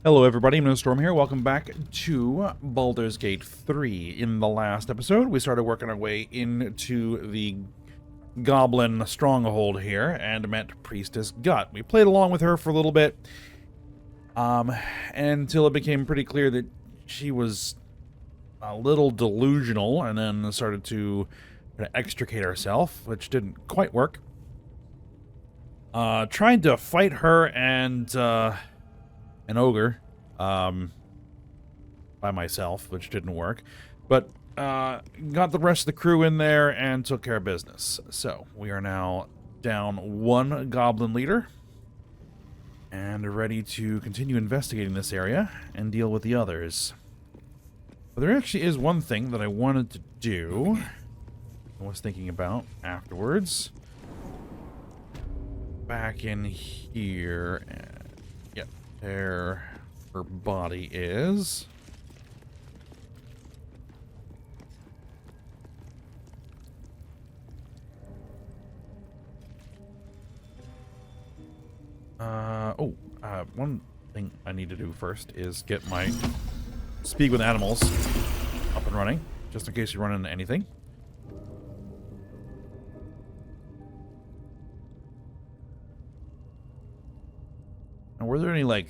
Hello everybody, I'm Storm here. Welcome back to Baldur's Gate 3. In the last episode, we started working our way into the Goblin stronghold here and met Priestess Gut. We played along with her for a little bit, until it became pretty clear that she was a little delusional, and then started to extricate herself, which didn't quite work. Tried to fight her and an ogre by myself, which didn't work, but got the rest of the crew in there and took care of business. So we are now down one goblin leader and ready to continue investigating this area and deal with the others. But there actually is one thing that I wanted to do, I was thinking about afterwards. Back in here, yep, there her body is. One thing I need to do first is get my speak with animals up and running, just in case you run into anything. Now, were there any, like,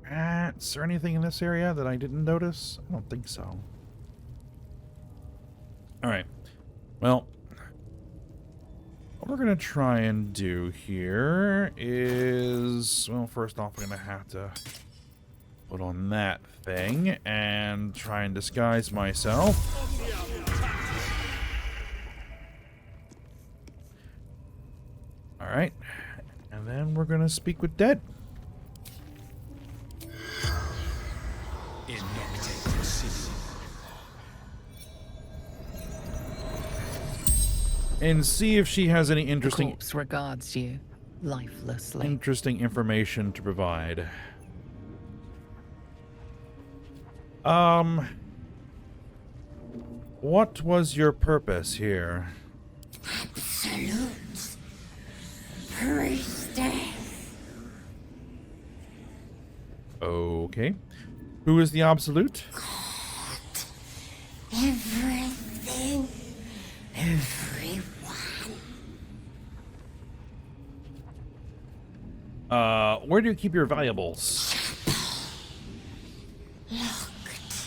rats or anything in this area that I didn't notice? I don't think so. Alright. Well, what we're going to try and do here is... Well, first off, we're going to have to put on that thing and try and disguise myself. Alright. And then we're going to speak with Dead. And see if she has any interesting... The corpse regards you lifelessly. Interesting information to provide. What was your purpose here? Absolute priestess. Okay. Who is the absolute? God. Everything. Everyone. Where do you keep your valuables? Locked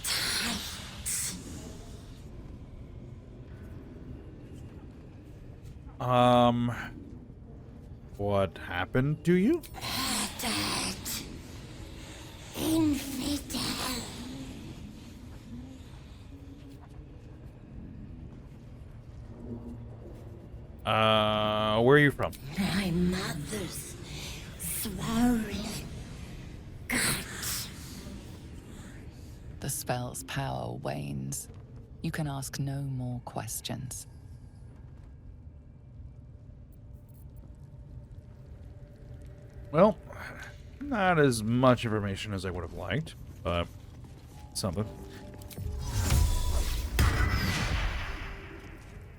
tight. What happened to you? Dead. Infidel. Where are you from? My mother's swollen gut. The spell's power wanes. You can ask no more questions. Well, not as much information as I would have liked, but something.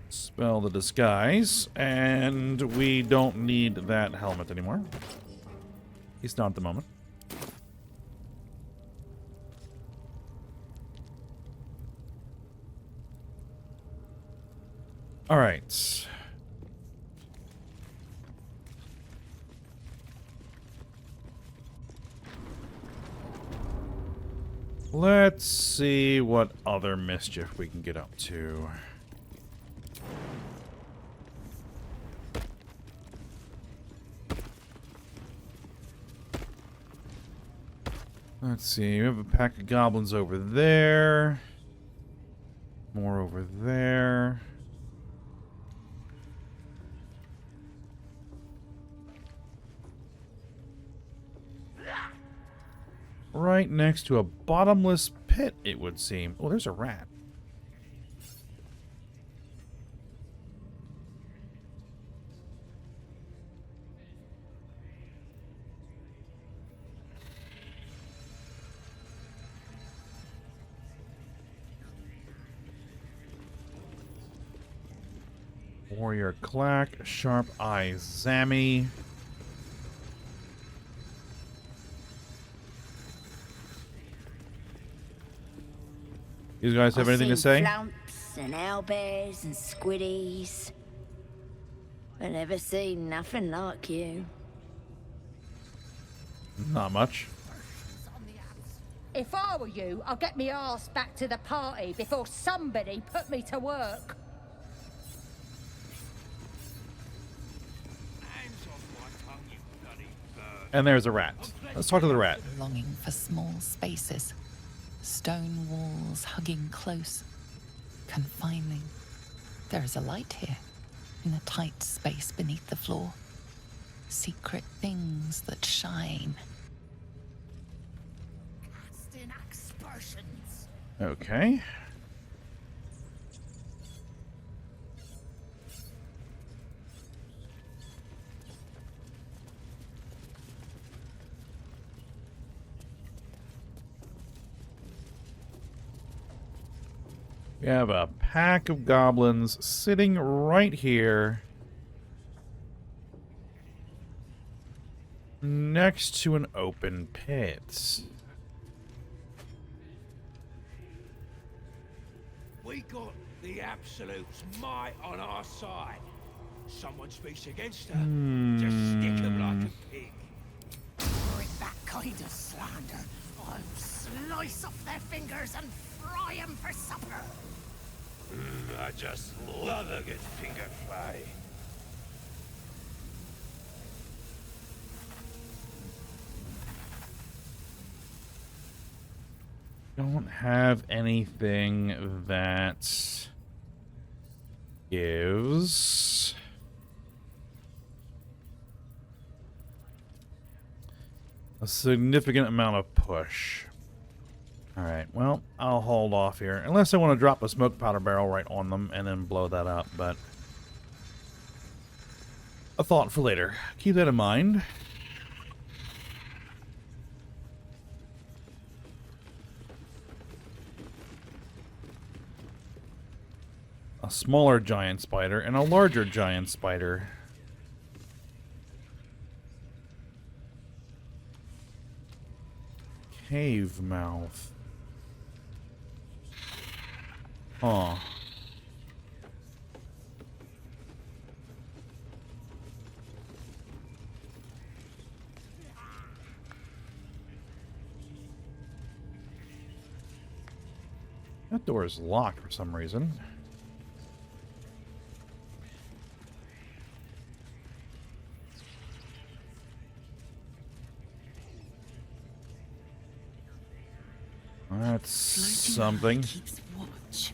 Spell the disguise, and we don't need that helmet anymore. At least not at the moment. All right. Let's see what other mischief we can get up to. Let's see, we have a pack of goblins over there. More over there. Right next to a bottomless pit, it would seem. Oh, there's a rat. Warrior Clack, Sharp Eye Zammy. You guys have I've anything to seen say? flumps and owlbears and squiddies. I never seen nothing like you. Not much. If I were you, I'd get me arse back to the party before somebody put me to work. And there's a rat. Let's talk to the rat. Longing for small spaces, stone walls hugging close, confining. There is a light here, in the tight space beneath the floor. Secret things that shine. Casting aspersions. Okay. We have a pack of goblins sitting right here next to an open pit. We got the Absolute's might on our side. Someone speaks against her, just stick them like a pig. With that kind of slander, I'll slice off their fingers and fry them for supper. I just love a good finger fry. Don't have anything that gives a significant amount of push. Alright, well, I'll hold off here. Unless I want to drop a smoke powder barrel right on them and then blow that up, but a thought for later. Keep that in mind. A smaller giant spider and a larger giant spider. Cave mouth. Huh. That door is locked for some reason. That's something. Keeps watch.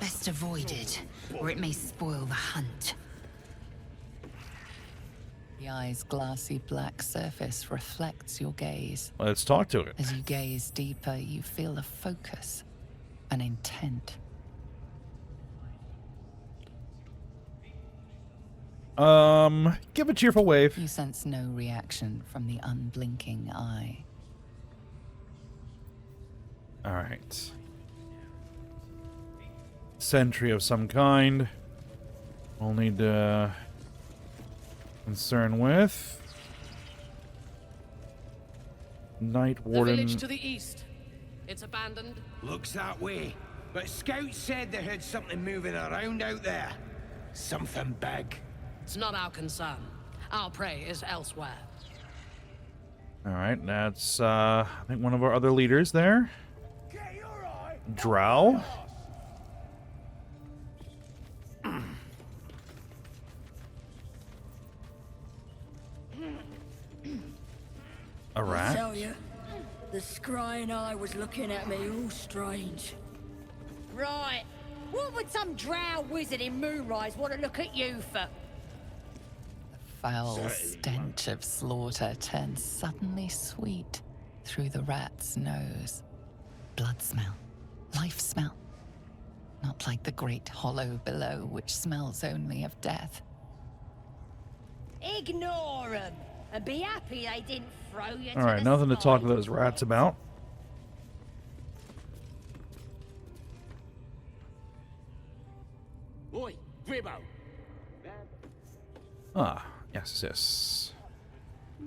Best avoid it, or it may spoil the hunt. The eye's glassy black surface reflects your gaze. Let's talk to it. As you gaze deeper, you feel a focus, an intent. Give a cheerful wave. You sense no reaction from the unblinking eye. All right. Sentry of some kind. We'll need to concern with. Night The Warden. village to the east. It's abandoned. Looks that way. But scouts said they heard something moving around out there. Something big. It's not our concern. Our prey is elsewhere. All right, that's I think one of our other leaders there. Drow. A I rat. tell you, the scrying eye was looking at me all strange. Right. What would some drow wizard in Moonrise want to look at you for? Foul stench of slaughter turns suddenly sweet through the rat's nose. Blood smell, life smell. Not like the great hollow below, which smells only of death. Ignore them and be happy they didn't throw you All right, nothing to talk to those rats about. Oi, Gribbo. Ah, yes, yes.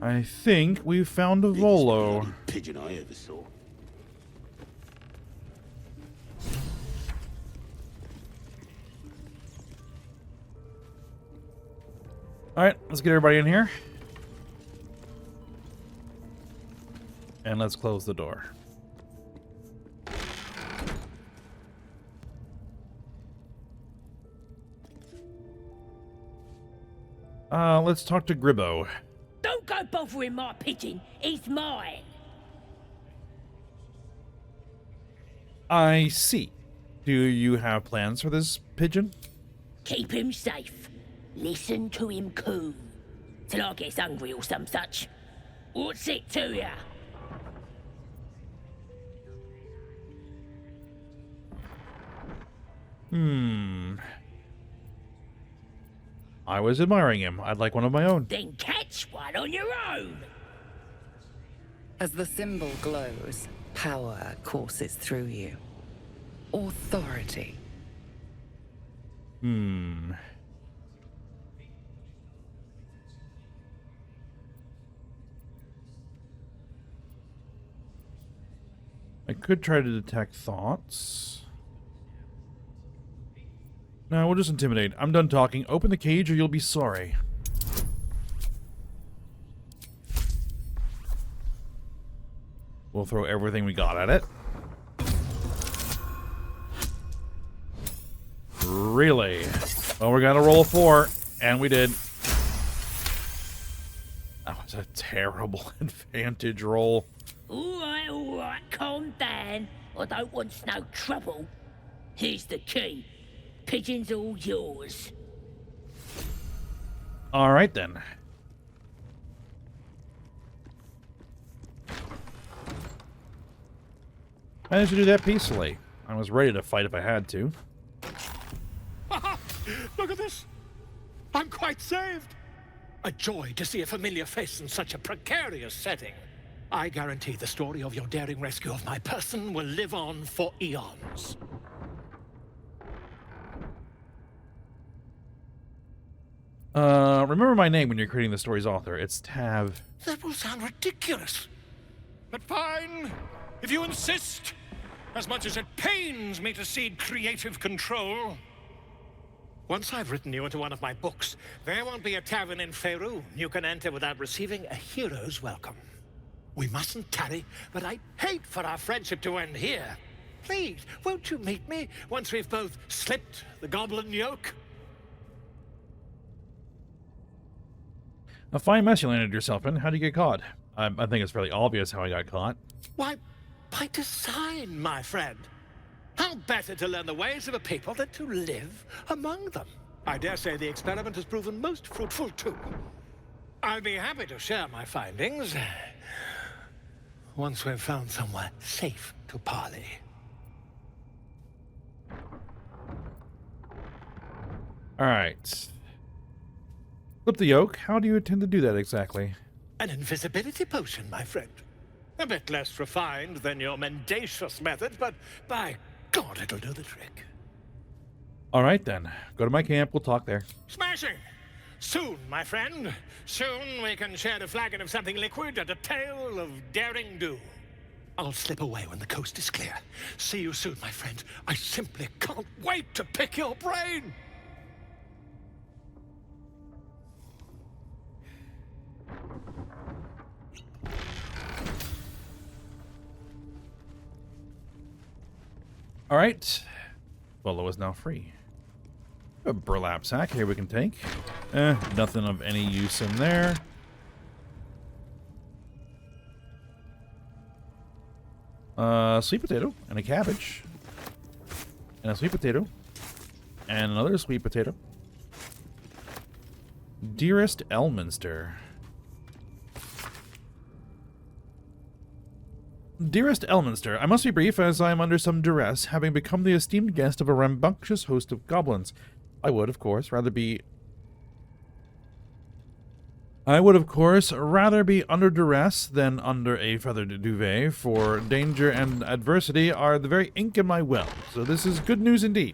I think we've found a Volo. Pigeon I ever saw. Alright, let's get everybody in here. And let's close the door. Let's talk to Gribbo. Don't go bothering my pigeon. He's mine. I see. Do you have plans for this pigeon? Keep him safe. Listen to him coo. Till I gets hungry or some such. What's it to ya? I was admiring him. I'd like one of my own. Then catch one on your own. As the symbol glows, power courses through you. Authority. I could try to detect thoughts. No, we'll just intimidate. I'm done talking. Open the cage or you'll be sorry. We'll throw everything we got at it. Really? Well, we're gonna roll a 4, and we did. That was a terrible advantage roll. All right, calm down. I don't want no trouble. Here's the key. Pigeon's all yours. All right, then. Managed to do that peacefully. I was ready to fight if I had to. Look at this. I'm quite saved. A joy to see a familiar face in such a precarious setting. I guarantee the story of your daring rescue of my person will live on for eons. Remember my name when you're creating the story's author. It's Tav. That will sound ridiculous. But fine, if you insist. As much as it pains me to cede creative control. Once I've written you into one of my books, there won't be a tavern in Faerun you can enter without receiving a hero's welcome. We mustn't tarry, but I'd hate for our friendship to end here. Please, won't you meet me once we've both slipped the goblin yoke? A fine mess you landed yourself in. How would you get caught? I think it's fairly obvious how I got caught. Why, by design, my friend. How better to learn the ways of a people than to live among them? I dare say the experiment has proven most fruitful, too. I'll be happy to share my findings once we've found somewhere safe to parley. All right. Flip the yoke. How do you intend to do that exactly? An invisibility potion, my friend. A bit less refined than your mendacious method, but by God, it'll do the trick. All right, then. Go to my camp. We'll talk there. Smashing! Soon, my friend. Soon we can share a flagon of something liquid and a tale of daring do. I'll slip away when the coast is clear. See you soon, my friend. I simply can't wait to pick your brain! All right. Bolo is now free. A burlap sack here we can take. Nothing of any use in there. Sweet potato and a cabbage. And a sweet potato. And another sweet potato. Dearest Elminster. Dearest Elminster, I must be brief as I am under some duress, having become the esteemed guest of a rambunctious host of goblins. I would, of course, rather be under duress than under a feathered duvet, for danger and adversity are the very ink in my well, so this is good news indeed.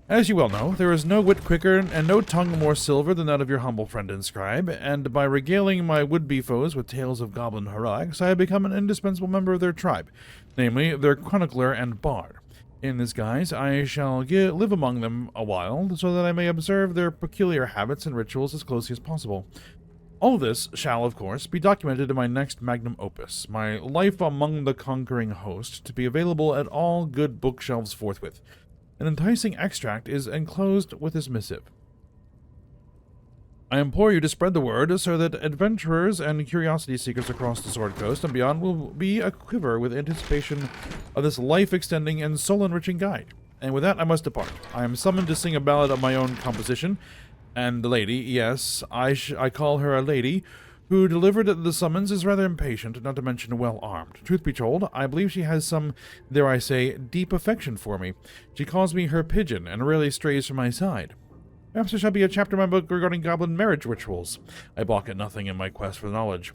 As you well know, there is no wit quicker and no tongue more silver than that of your humble friend and scribe, and by regaling my would-be foes with tales of goblin heroics, I have become an indispensable member of their tribe, namely their chronicler and bard. In this guise, I shall live among them a while, so that I may observe their peculiar habits and rituals as closely as possible. All this shall, of course, be documented in my next magnum opus, my Life Among the Conquering Host, to be available at all good bookshelves forthwith. An enticing extract is enclosed with this missive. I implore you to spread the word so that adventurers and curiosity seekers across the Sword Coast and beyond will be aquiver with anticipation of this life-extending and soul-enriching guide. And with that, I must depart. I am summoned to sing a ballad of my own composition, and the lady, yes, I call her a lady, who delivered the summons is rather impatient, not to mention well-armed. Truth be told, I believe she has some, dare I say, deep affection for me. She calls me her pigeon, and rarely strays from my side. Perhaps there shall be a chapter in my book regarding goblin marriage rituals. I balk at nothing in my quest for knowledge.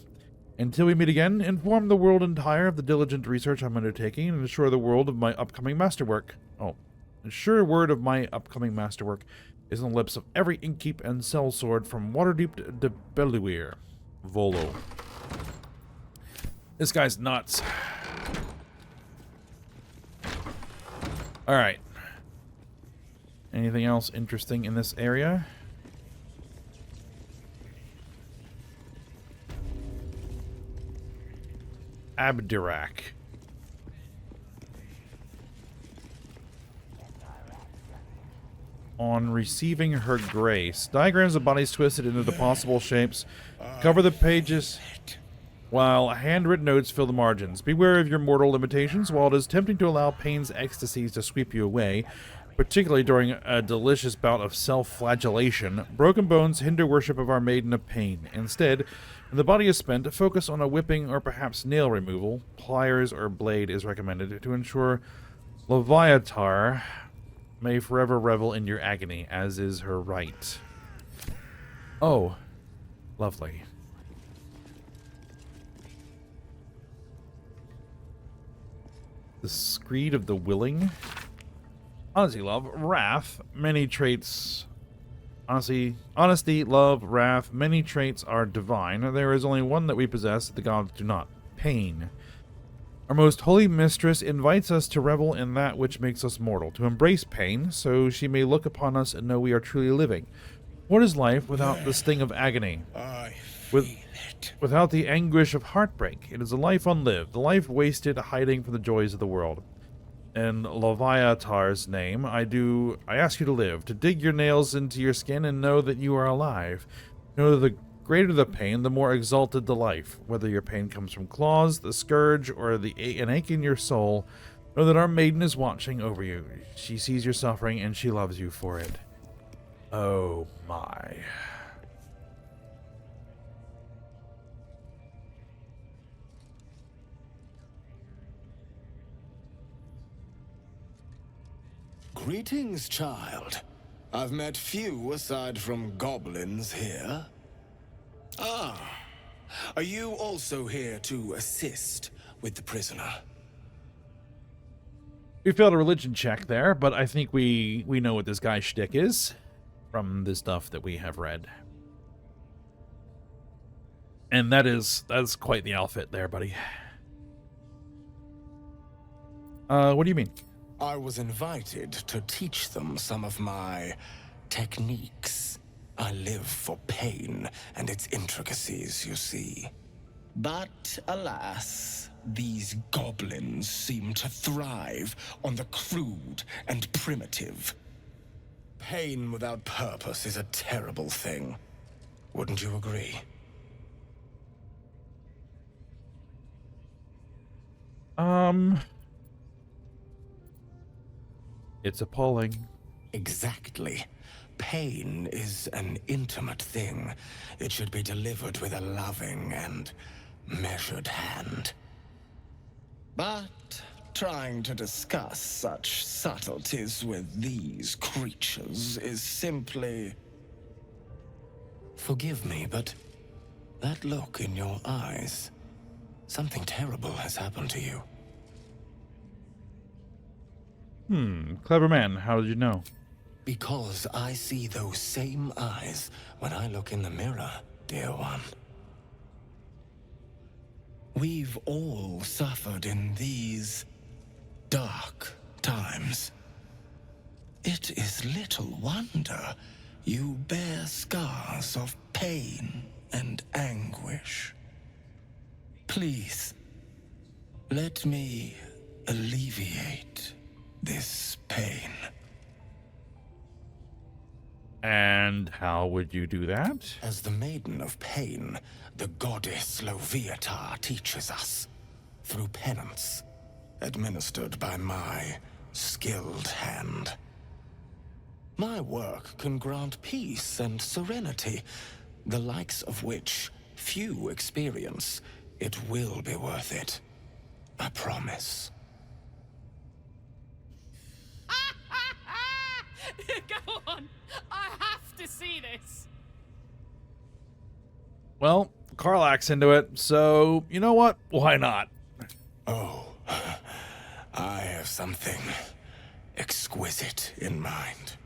Until we meet again, inform the world entire of the diligent research I'm undertaking, and assure the world of my upcoming masterwork. Oh, ensure word of my upcoming masterwork is on the lips of every innkeep and sellsword from Waterdeep to Baldur. Volo. This guy's nuts. Alright. Anything else interesting in this area? Abdurak. On receiving her grace. Diagrams of bodies twisted into possible shapes cover the pages, while handwritten notes fill the margins. Beware of your mortal limitations. While it is tempting to allow pain's ecstasies to sweep you away, particularly during a delicious bout of self-flagellation, broken bones hinder worship of our maiden of pain. Instead, when the body is spent, focus on a whipping or perhaps nail removal. Pliers or blade is recommended to ensure Leviatar may forever revel in your agony, as is her right. Oh, lovely. The Screed of the Willing. Honesty, love, wrath, many traits. Honesty, love, wrath, many traits are divine. There is only one that we possess that the gods do not. Pain. Our most holy mistress invites us to revel in that which makes us mortal, to embrace pain, so she may look upon us and know we are truly living. What is life without the sting of agony? Without the anguish of heartbreak? It is a life unlived, a life wasted hiding from the joys of the world. In Leviatar's name, I ask you to live, to dig your nails into your skin and know that you are alive. Know that the greater the pain, the more exalted the life. Whether your pain comes from claws, the scourge, or an ache in your soul, know that our maiden is watching over you. She sees your suffering and she loves you for it. Oh my. Greetings, child. I've met few aside from goblins here. Ah, are you also here to assist with the prisoner? We failed a religion check there, but I think we know what this guy's shtick is from the stuff that we have read. And that's quite the outfit there, buddy. What do you mean? I was invited to teach them some of my techniques. I live for pain and its intricacies, you see. But alas, these goblins seem to thrive on the crude and primitive. Pain without purpose is a terrible thing. Wouldn't you agree? It's appalling. Exactly. Pain is an intimate thing. It should be delivered with a loving and measured hand. But trying to discuss such subtleties with these creatures is simply... Forgive me, but that look in your eyes, something terrible has happened to you. Clever man. How did you know? Because I see those same eyes when I look in the mirror, dear one. We've all suffered in these dark times. It is little wonder you bear scars of pain and anguish. Please, let me alleviate this pain. And how would you do that? As the Maiden of Pain, the goddess Loviatar teaches us, through penance, administered by my skilled hand. My work can grant peace and serenity, the likes of which few experience. It will be worth it. I promise. Go on. I have to see this. Well, Karlach's into it, so you know what? Why not? Oh, I have something exquisite in mind.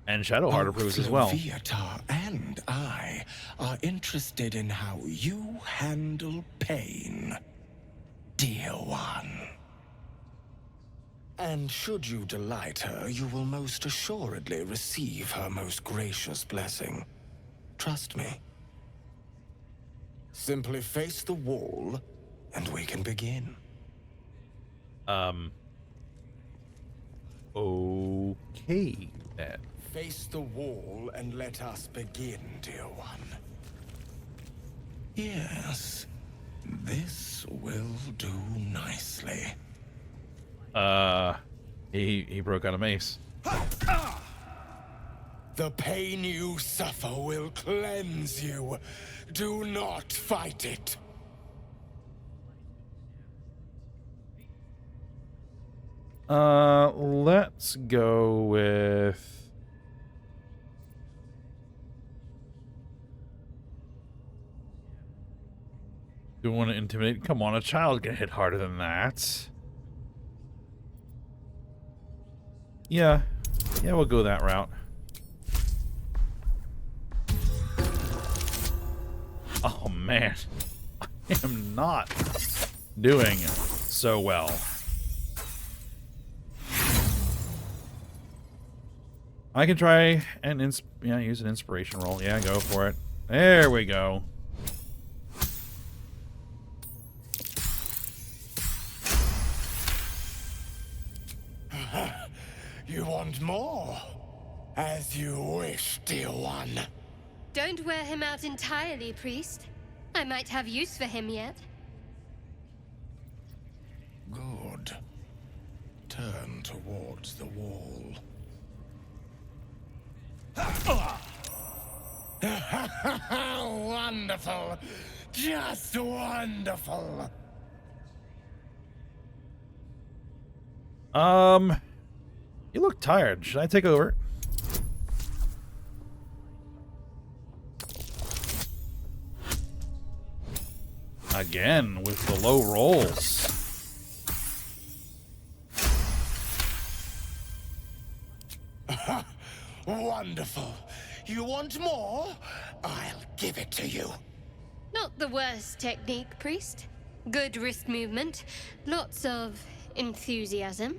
And Shadowheart approves as well. Loviatar and I are interested in how you handle pain, dear one. And should you delight her, you will most assuredly receive her most gracious blessing. Trust me. Simply face the wall, and we can begin. Okay, then. Face the wall and let us begin, dear one. Yes, this will do nicely. He broke out a mace. The pain you suffer will cleanse you. Do not fight it. Let's go with... Do we want to intimidate? Come on, a child can hit harder than that. Yeah, we'll go that route. Oh man, I am not doing so well. I can try and use an inspiration roll. Yeah, go for it. There we go. You want more? As you wish, dear one. Don't wear him out entirely, priest. I might have use for him yet. Good. Turn towards the wall. Wonderful! Just wonderful! You look tired. Should I take over? Again, with the low rolls. Wonderful. You want more? I'll give it to you. Not the worst technique, priest. Good wrist movement. Lots of enthusiasm.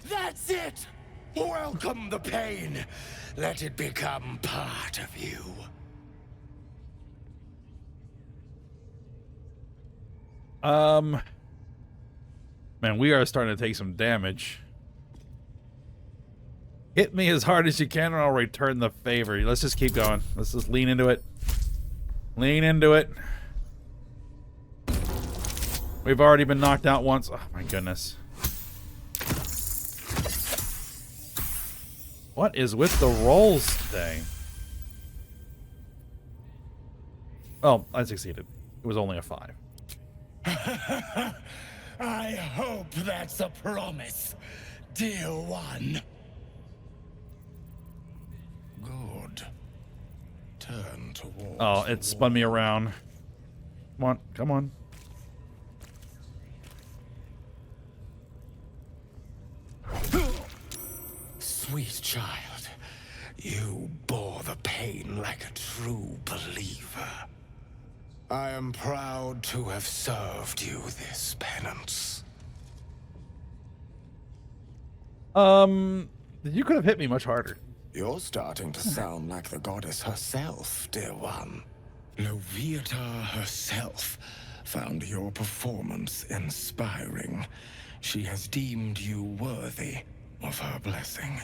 That's it! Welcome the pain. Let it become part of you. Man, we are starting to take some damage. Hit me as hard as you can and I'll return the favor. Let's just keep going. Let's just lean into it. Lean into it. We've already been knocked out once. Oh my goodness. What is with the rolls today? Oh, I succeeded. It was only a 5. I hope that's a promise, dear one. Good. Turn towards. Oh, it spun me around. Come on, come on. Sweet child, you bore the pain like a true believer. I am proud to have served you this penance. You could have hit me much harder. You're starting to sound like the goddess herself, dear one. Loviatar herself found your performance inspiring. She has deemed you worthy of her blessing.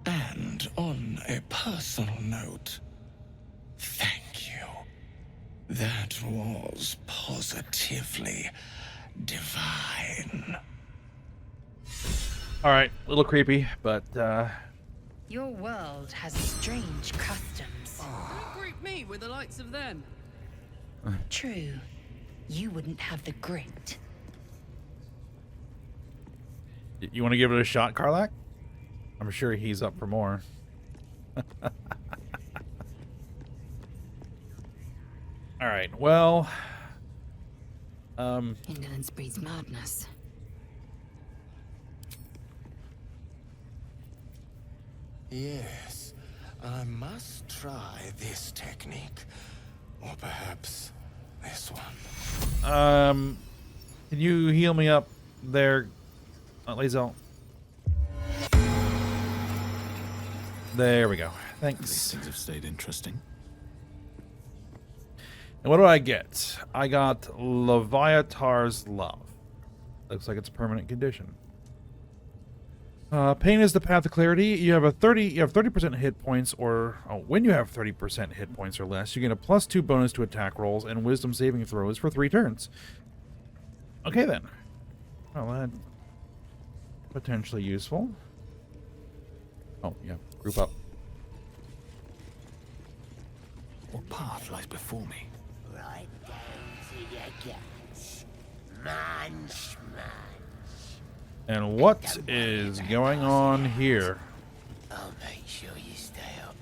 And on a personal note, thank you. That was positively divine. All right, a little creepy, but Your world has strange customs. Don't greet me with the likes of them. True. You wouldn't have the grit. you want to give it a shot, Karlak? I'm sure he's up for more. All right, well, Indolence breeds madness. Yes, I must try this technique. Or perhaps this one. can you heal me up there, Lae'zel? There we go. Thanks. These things have stayed interesting. And what do I get? I got Leviathar's Love. Looks like it's a permanent condition. Pain is the path to clarity. You have 30% hit points, or when you have 30% hit points or less, you get a +2 bonus to attack rolls and wisdom saving throws for 3 turns. Okay then. Well, that potentially useful. Oh yeah, group up. What path lies before me? Right down to your guts. Munch, munch. And what is going on here? I'll make sure you stay up.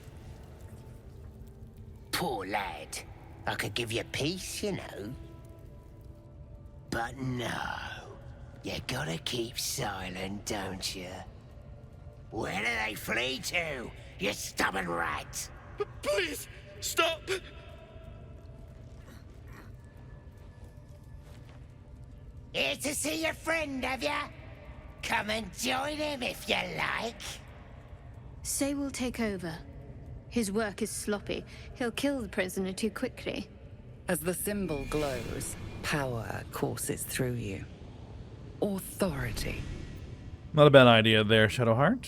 Poor lad. I could give you peace, you know. But no. You gotta keep silent, don't you? Where do they flee to, you stubborn rat? Please, stop! Here to see your friend, have ya? Come and join him if you like. Say we'll take over. His work is sloppy. He'll kill the prisoner too quickly. As the symbol glows, power courses through you. Authority. Not a bad idea there, Shadowheart.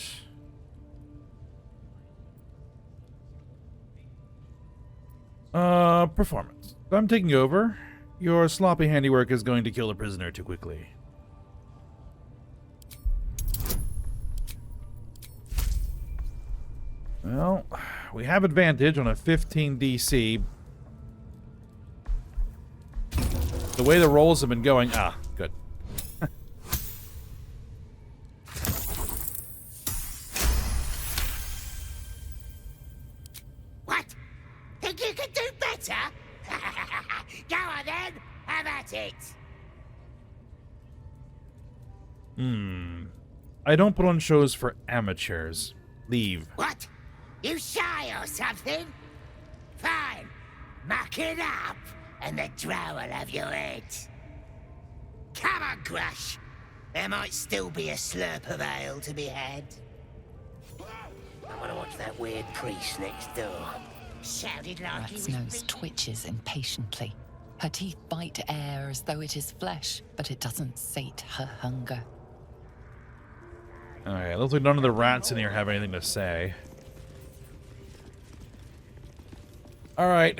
Performance. I'm taking over. Your sloppy handiwork is going to kill the prisoner too quickly. Well, we have advantage on a 15 DC. The way the rolls have been going... Ah, good. What? Think you could do better? Go on then, have at it. I don't put on shows for amateurs. Leave. What? You shy or something? Fine. Muck it up, and the drow will have your head. Come on, Grush. There might still be a slurp of ale to be had. I want to watch that weird priest next door. Sounded like he Rat's was nose being- twitches impatiently. Her teeth bite air as though it is flesh, but it doesn't sate her hunger. Alright, looks like none of the rats in here have anything to say. Alright.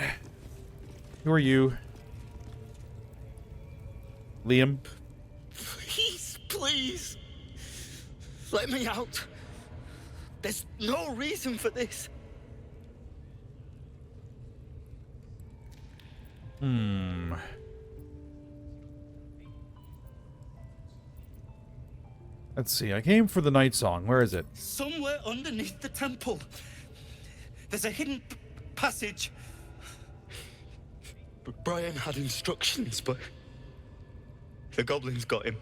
Who are you? Liam? Please, please. Let me out. There's no reason for this. Let's see, I came for the night song. Where is it? Somewhere underneath the temple. There's a hidden passage. Brian had instructions, but The goblins got him.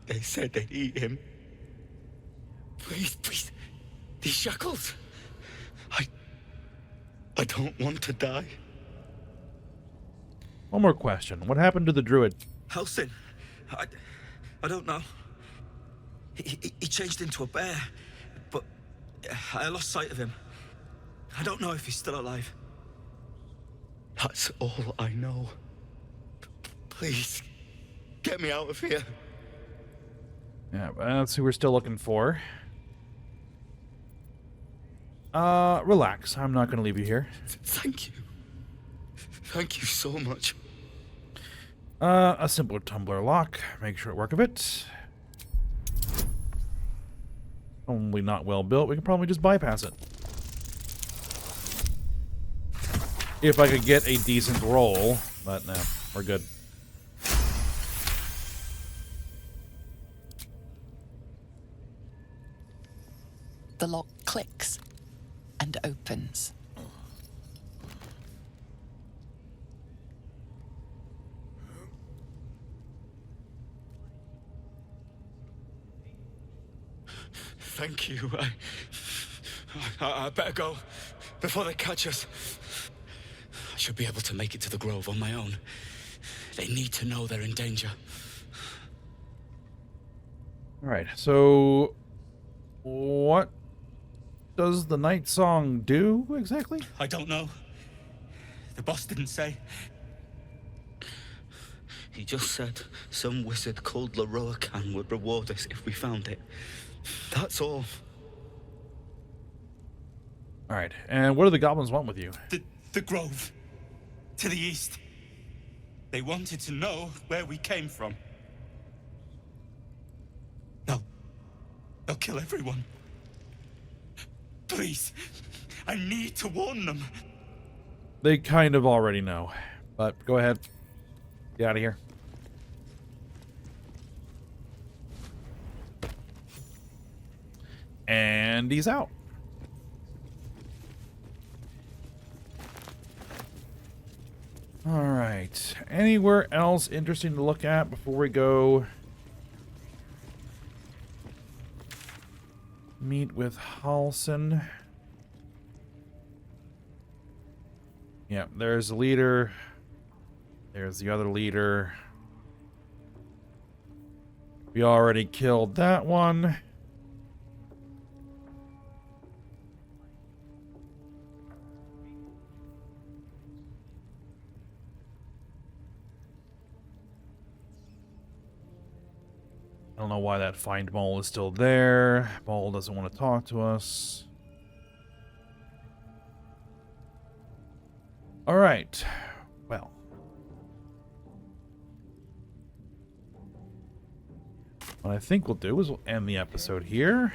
They said they'd eat him. Please, please. These shackles. I don't want to die. One more question. What happened to the druid? Halsin. I don't know. He changed into a bear, but I lost sight of him. I don't know if he's still alive. That's all I know. Please, get me out of here. Yeah, that's who we're still looking for. Relax. I'm not going to leave you here. Thank you. Thank you so much. A simpler tumbler lock. Make sure it work a bit. Only not well built. We can probably just bypass it. If I could get a decent roll, but no, we're good. The lock clicks and opens. Thank you. I better go before they catch us. I should be able to make it to the grove on my own. They need to know they're in danger. Alright, so what does the night song do exactly? I don't know. The boss didn't say. He just said some wizard called Laroakan would reward us if we found it. That's all. Alright, and what do the goblins want with you? The grove. To the east. They wanted to know where we came from. They'll kill everyone. Please, I need to warn them. They kind of already know, but go ahead. Get out of here. And he's out. All right. Anywhere else interesting to look at before we go meet with Halsin? Yeah, there's the leader. There's the other leader. We already killed that one. I don't know why that find mole is still there. Mole doesn't want to talk to us. All right. Well. What I think we'll do is we'll end the episode here.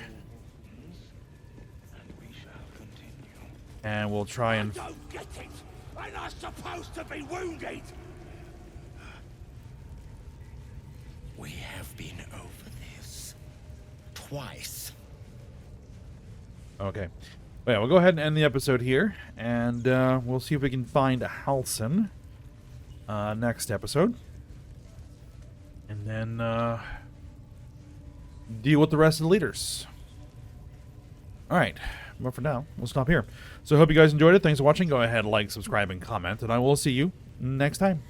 And we'll try and... I don't get it! I'm not supposed to be wounded! We have been over this twice. Okay. Well, yeah, we'll go ahead and end the episode here, and we'll see if we can find a Halsin next episode. And then deal with the rest of the leaders. Alright, but for now, we'll stop here. So I hope you guys enjoyed it. Thanks for watching. Go ahead, like, subscribe, and comment, and I will see you next time.